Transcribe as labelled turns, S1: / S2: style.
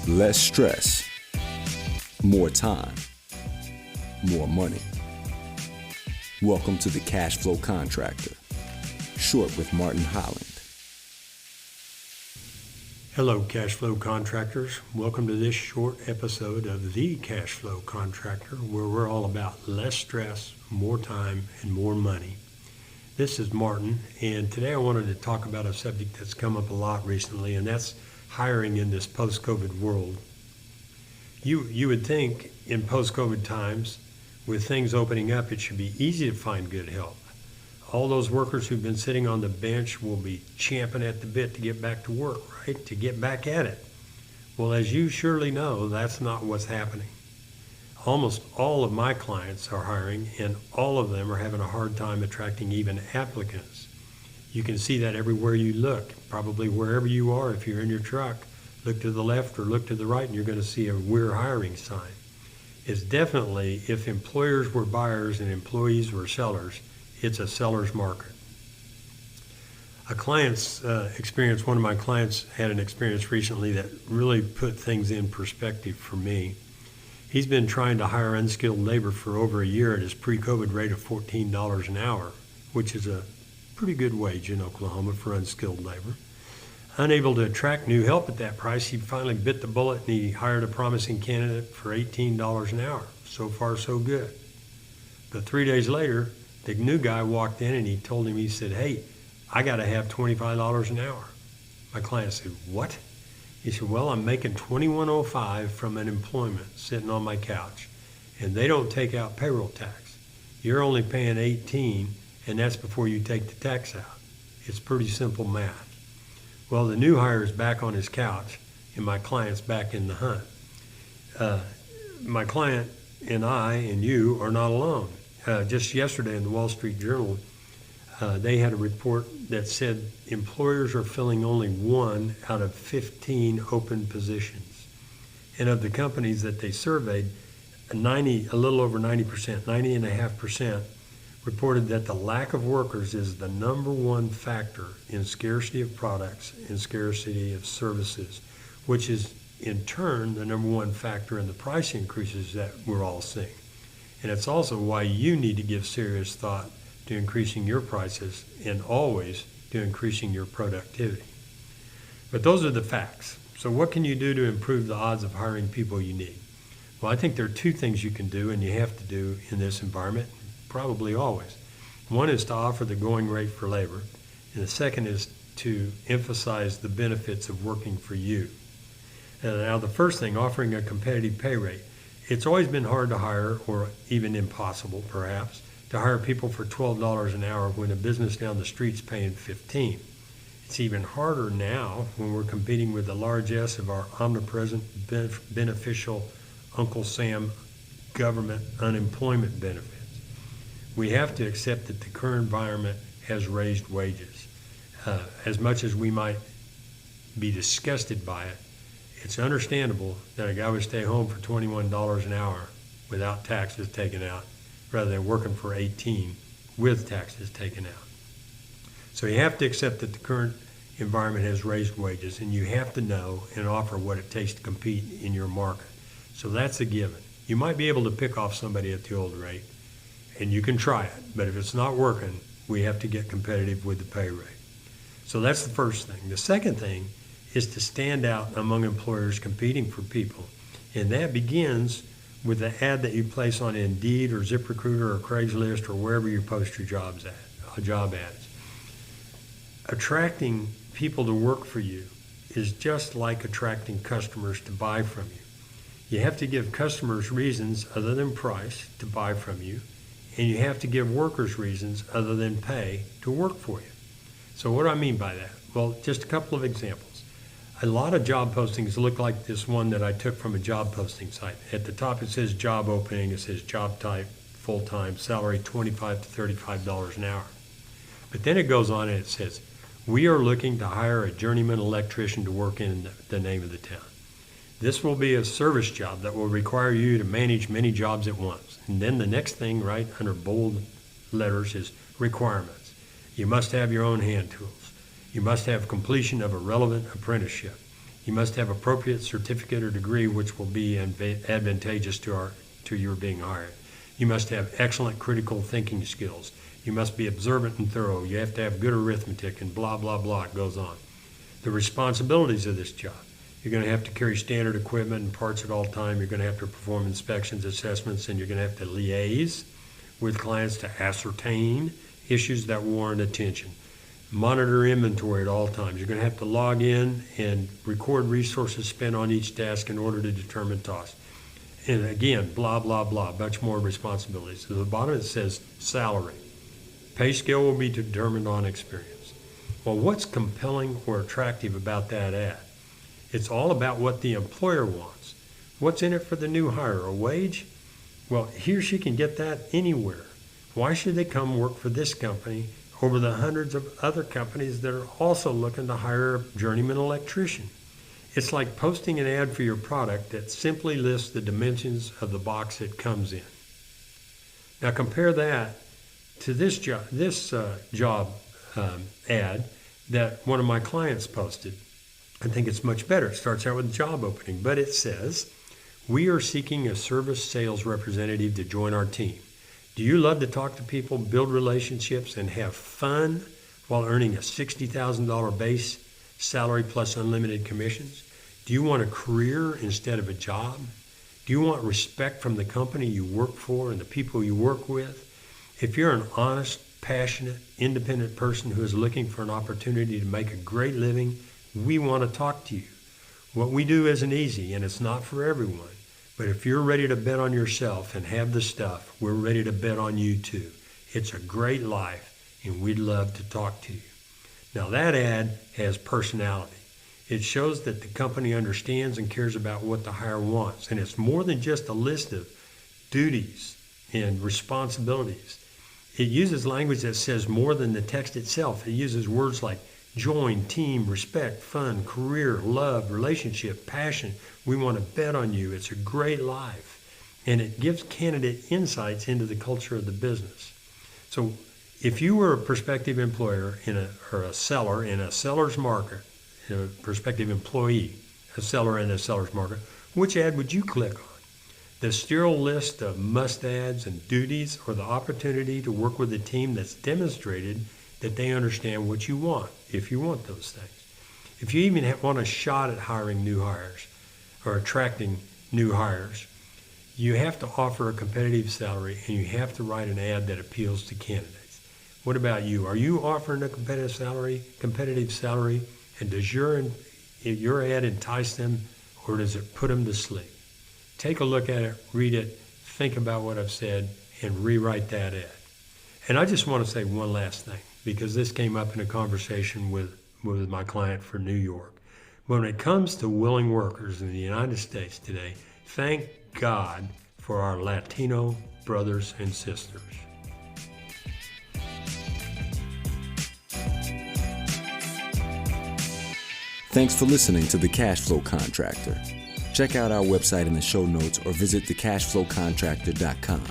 S1: Less stress, more time, more money. Welcome to the Cash Flow Contractor, short with Martin Holland.
S2: Hello, Cash Flow Contractors. Welcome to this short episode of the Cash Flow Contractor, where we're all about less stress, more time, and more money. This is Martin, and today I wanted to talk about a subject that's come up a lot recently, and that's hiring in this post-COVID world. You would think in post-COVID times, with things opening up, it should be easy to find good help. All those workers who've been sitting on the bench will be champing at the bit to get back to work, right? To get back at it. Well, as you surely know, that's not what's happening. Almost all of my clients are hiring, and all of them are having a hard time attracting even applicants. You can see that everywhere you look, probably wherever you are. If you're in your truck, look to the left or look to the right, and you're going to see a "we're hiring" sign. It's definitely, if employers were buyers and employees were sellers, it's a seller's market. One of my clients had an experience recently that really put things in perspective for me. He's been trying to hire unskilled labor for over a year at his pre-COVID rate of $14 an hour, which is a pretty good wage in Oklahoma for unskilled labor. Unable to attract new help at that price, he finally bit the bullet and he hired a promising candidate for $18 an hour. So far, so good. But 3 days later, the new guy walked in and he told him, he said, "Hey, I got to have $25 an hour." My client said, "What?" He said, "Well, I'm making $21.05 from an employment sitting on my couch, and they don't take out payroll tax. You're only paying $18, and that's before you take the tax out. It's pretty simple math." Well, the new hire is back on his couch, and my client's back in the hunt. My client and I and you are not alone. Just yesterday in the Wall Street Journal, they had a report that said employers are filling only 1 out of 15 open positions. And of the companies that they surveyed, a little over 90%, 90.5%, reported that the lack of workers is the number one factor in scarcity of products and scarcity of services, which is in turn the number one factor in the price increases that we're all seeing. And it's also why you need to give serious thought to increasing your prices and always to increasing your productivity. But those are the facts. So what can you do to improve the odds of hiring people you need? Well, I think there are 2 things you can do and you have to do in this environment, probably always. One is to offer the going rate for labor, and the second is to emphasize the benefits of working for you. Now the first thing, offering a competitive pay rate. It's always been hard to hire, or even impossible perhaps, to hire people for $12 an hour when a business down the street's paying $15. It's even harder now when we're competing with the largesse of our omnipresent, beneficial Uncle Sam government unemployment benefits. We have to accept that the current environment has raised wages. As much as we might be disgusted by it, it's understandable that a guy would stay home for $21 an hour without taxes taken out, rather than working for $18 with taxes taken out. So you have to accept that the current environment has raised wages, and you have to know and offer what it takes to compete in your market. So that's a given. You might be able to pick off somebody at the old rate, and you can try it, but if it's not working, we have to get competitive with the pay rate. So that's the first thing. The second thing is to stand out among employers competing for people, and that begins with the ad that you place on Indeed or ZipRecruiter or Craigslist or wherever you post your job ads. Attracting people to work for you is just like attracting customers to buy from you. You have to give customers reasons other than price to buy from you, and you have to give workers reasons other than pay to work for you. So what do I mean by that? Well, just a couple of examples. A lot of job postings look like this one that I took from a job posting site. At the top it says job opening, it says job type, full-time, salary $25 to $35 an hour. But then it goes on and it says, "We are looking to hire a journeyman electrician to work in the name of the town. This will be a service job that will require you to manage many jobs at once." And then the next thing, right under bold letters, is requirements. You must have your own hand tools. You must have completion of a relevant apprenticeship. You must have appropriate certificate or degree which will be advantageous to your being hired. You must have excellent critical thinking skills. You must be observant and thorough. You have to have good arithmetic and blah, blah, blah. It goes on. The responsibilities of this job. You're going to have to carry standard equipment and parts at all time. You're going to have to perform inspections, assessments, and you're going to have to liaise with clients to ascertain issues that warrant attention. Monitor inventory at all times. You're going to have to log in and record resources spent on each task in order to determine costs. And again, blah, blah, blah, much more responsibilities. At the bottom it says salary. Pay scale will be determined on experience. Well, what's compelling or attractive about that ad? It's all about what the employer wants. What's in it for the new hire? A wage? Well, he or she can get that anywhere. Why should they come work for this company over the hundreds of other companies that are also looking to hire a journeyman electrician? It's like posting an ad for your product that simply lists the dimensions of the box it comes in. Now compare that to this job ad that one of my clients posted. I think it's much better. It starts out with a job opening, but it says, "We are seeking a service sales representative to join our team. Do you love to talk to people, build relationships, and have fun while earning a $60,000 base salary plus unlimited commissions? Do you want a career instead of a job? Do you want respect from the company you work for and the people you work with? If you're an honest, passionate, independent person who is looking for an opportunity to make a great living, we want to talk to you. What we do isn't easy, and it's not for everyone. But if you're ready to bet on yourself and have the stuff, we're ready to bet on you too. It's a great life, and we'd love to talk to you." Now that ad has personality. It shows that the company understands and cares about what the hire wants. And it's more than just a list of duties and responsibilities. It uses language that says more than the text itself. It uses words like join, team, respect, fun, career, love, relationship, passion. We want to bet on you. It's a great life. And it gives candidate insights into the culture of the business. So if you were a prospective employer or a seller in a seller's market, a prospective employee, a seller in a seller's market, which ad would you click on? The sterile list of must-adds and duties, or the opportunity to work with a team that's demonstrated that they understand what you want, if you want those things. If you even want a shot at hiring new hires or attracting new hires, you have to offer a competitive salary and you have to write an ad that appeals to candidates. What about you? Are you offering a competitive salary, and does your ad entice them, or does it put them to sleep? Take a look at it, read it, think about what I've said, and rewrite that ad. And I just want to say one last thing, because this came up in a conversation with my client for New York. When it comes to willing workers in the United States today, thank God for our Latino brothers and sisters.
S1: Thanks for listening to The Cash Flow Contractor. Check out our website in the show notes or visit thecashflowcontractor.com.